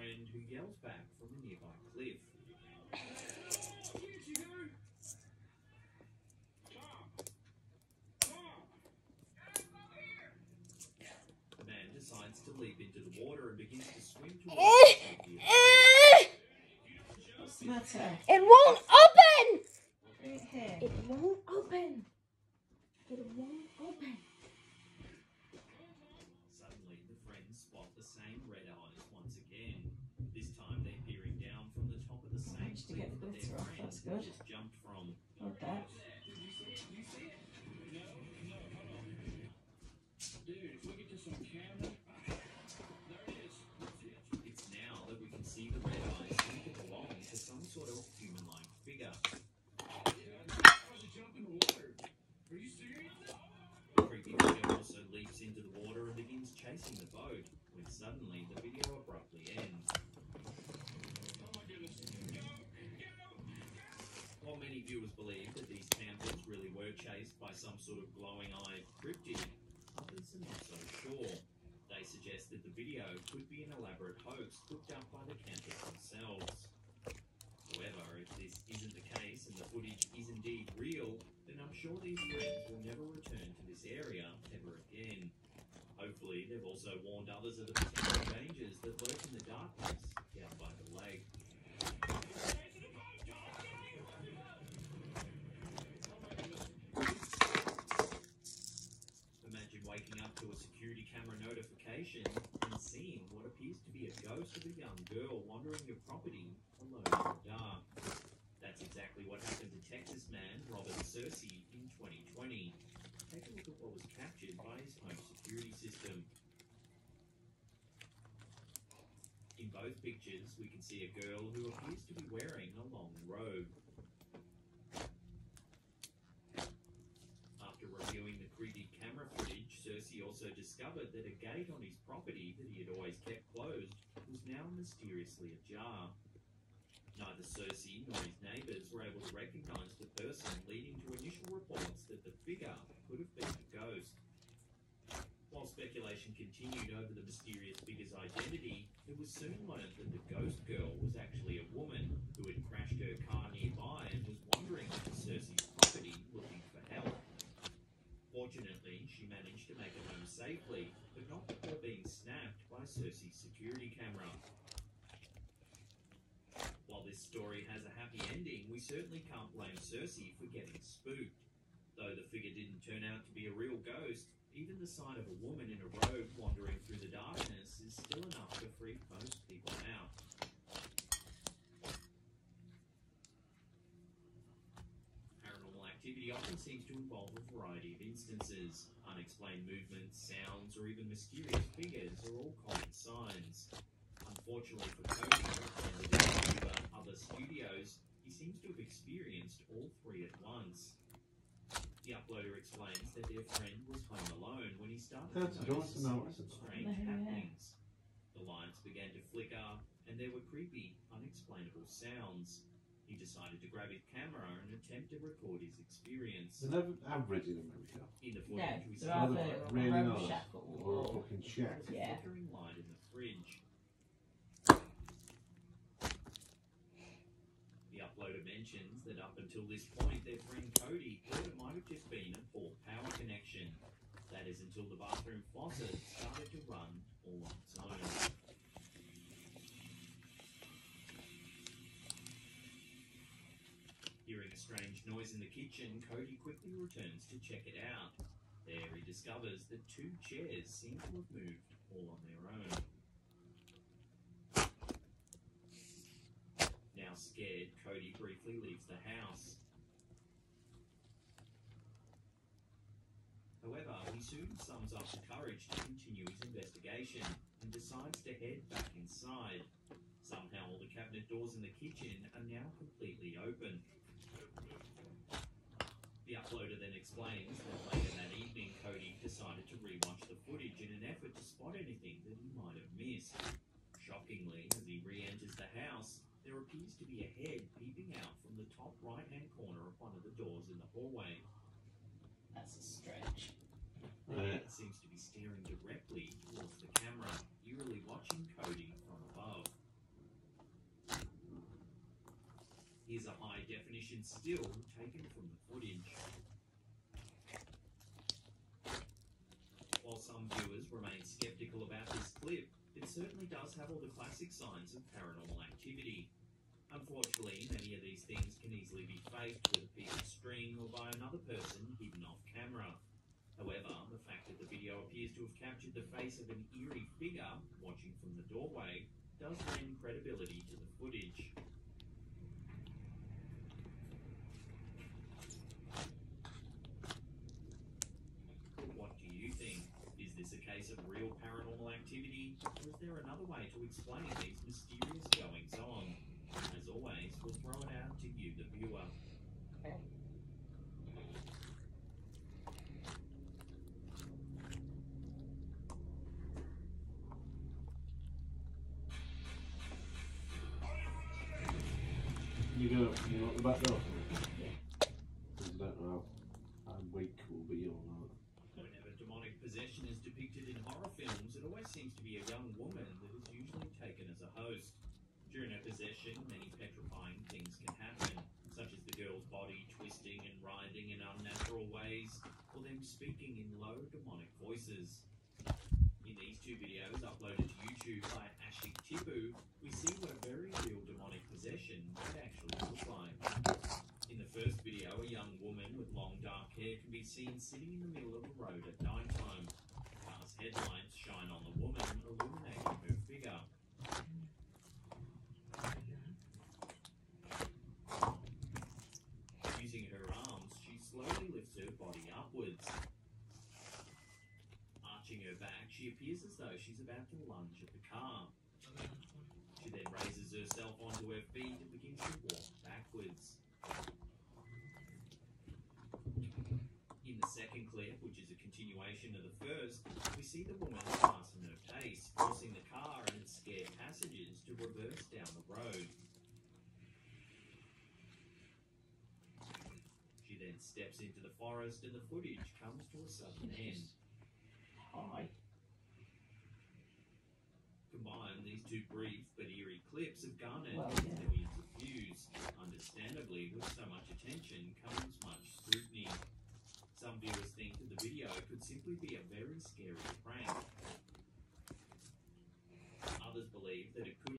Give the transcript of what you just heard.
friend who yells back from a nearby cliff. The man decides to leap into the water and begins to swim towards the What's the matter? It won't open! Right here. It won't open. It won't open. Suddenly, the friends spot the same red eyes once again. This time, they're peering down from the top of the same Managed to get the cliff that glitter their off, friend that's good. just jumped from. Okay. Dude, if we get this on camera, there it is. It's now that we can see the red eyes seem to belong to some sort of human-like figure. Jump in the water. Are you serious? The creepy figure also leaps into the water and begins chasing the boat, when suddenly the video abruptly ends. Oh my goodness. Go! While many viewers believe that these campers really were chased by some sort of glowing-eyed cryptid, others are not so sure. They suggest that the video could be an elaborate hoax cooked up by the campers themselves. However, if this isn't the case and the footage is indeed real, then I'm sure these friends will never return to this area ever again. Hopefully, they've also warned others of the potential dangers that lurk in the darkness down by the lake. Imagine waking up to a security camera notification and seeing what appears to be a ghost of a young girl wandering your property alone in the dark. That's exactly what happened to Texas man Robert Searcy in 2020. Take a look at what was captured by his home security system. In both pictures, we can see a girl who appears to be wearing a long robe. After reviewing the creepy camera footage, Searcy also discovered that a gate on his property that he had always kept closed was now mysteriously ajar. Neither Searcy nor his neighbours were able to recognise the person, leading to initial reports that the figure could have been a ghost. While speculation continued over the mysterious figure's identity, it was soon learned that the ghost girl was actually a woman who had crashed her car nearby and was wandering to Searcy's property looking for help. Fortunately, she managed to make it home safely, but not before being snapped by Searcy's security camera. While this story has a happy ending, we certainly can't blame Searcy for getting spooked. Though the figure didn't turn out to be a real ghost, even the sight of a woman in a robe wandering through the darkness is still enough to freak most people out. Paranormal activity often seems to involve a variety of instances. Unexplained movements, sounds, or even mysterious figures are all common signs. Unfortunately for Cody, and the viewer other studios, he seems to have experienced all three at once. The uploader explains that their friend was home alone when he started to notice some strange happenings. The lights began to flicker, and there were creepy, unexplainable sounds. He decided to grab his camera and attempt to record his experience. They're never average in America. In the No, footage, we see they're Either either really a nice shack or a or fucking shack. a Yeah. flickering light in the fridge. The uploader mentions that up until this point, their friend Cody thought it might have just been a poor power connection. That is until the bathroom faucet started to run all on its own. Hearing a strange noise in the kitchen, Cody quickly returns to check it out. There he discovers that two chairs seem to have moved all on their own. Now scared, Cody briefly leaves the house. However, he soon sums up the courage to continue his investigation and decides to head back inside. Somehow all the cabinet doors in the kitchen are now completely open. The uploader then explains that later that evening, Cody decided to rewatch the footage in an effort to spot anything that he might have missed. Shockingly, as he re-enters the house, there appears to be a head peeping out from the top right-hand corner of one of the doors in the hallway. That's a stretch. The head seems to be staring directly towards the camera, eerily watching Cody from above. Here's a high-definition still taken from the footage. While some viewers remain skeptical about this clip, it certainly does have all the classic signs of paranormal activity. Unfortunately, many of these things can easily be faked with a piece of string or by another person hidden off camera. However, the fact that the video appears to have captured the face of an eerie figure watching from the doorway does lend credibility to the footage. But what do you think? Is this a case of real paranormal activity, or is there another way to explain these mysterious goings-on? As always, we'll throw it out to you, the viewer. You know the back door? Because I don't know how weak will be or not. Whenever demonic possession is depicted in horror films, it always seems to be a young woman that is usually taken as a host. During a possession, many petrifying things can happen, such as the girl's body twisting and writhing in unnatural ways, or them speaking in low demonic voices. In these two videos uploaded to YouTube by Ashik Tibu, we see what a very real demonic possession might actually look like. In the first video, a young woman with long dark hair can be seen sitting in the middle of the road at night time. Car's headlights shine on the woman, illuminating her figure. Using her arms, she slowly lifts her body upwards. Arching her back, she appears as though she's about to lunge at the car. She then raises herself onto her feet and begins to walk backwards. In the second clip, which is a continuation of the first, we see the woman fasten her pace, forcing the car and its scared passengers to reverse down the road. She then steps into the forest and the footage comes to a sudden end. Hi. Combined, these two brief but eerie clips have garnered Well, yeah. millions of views. Understandably, with so much attention comes much scrutiny. Some viewers think that the video could simply be a very scary prank. Others believe that it could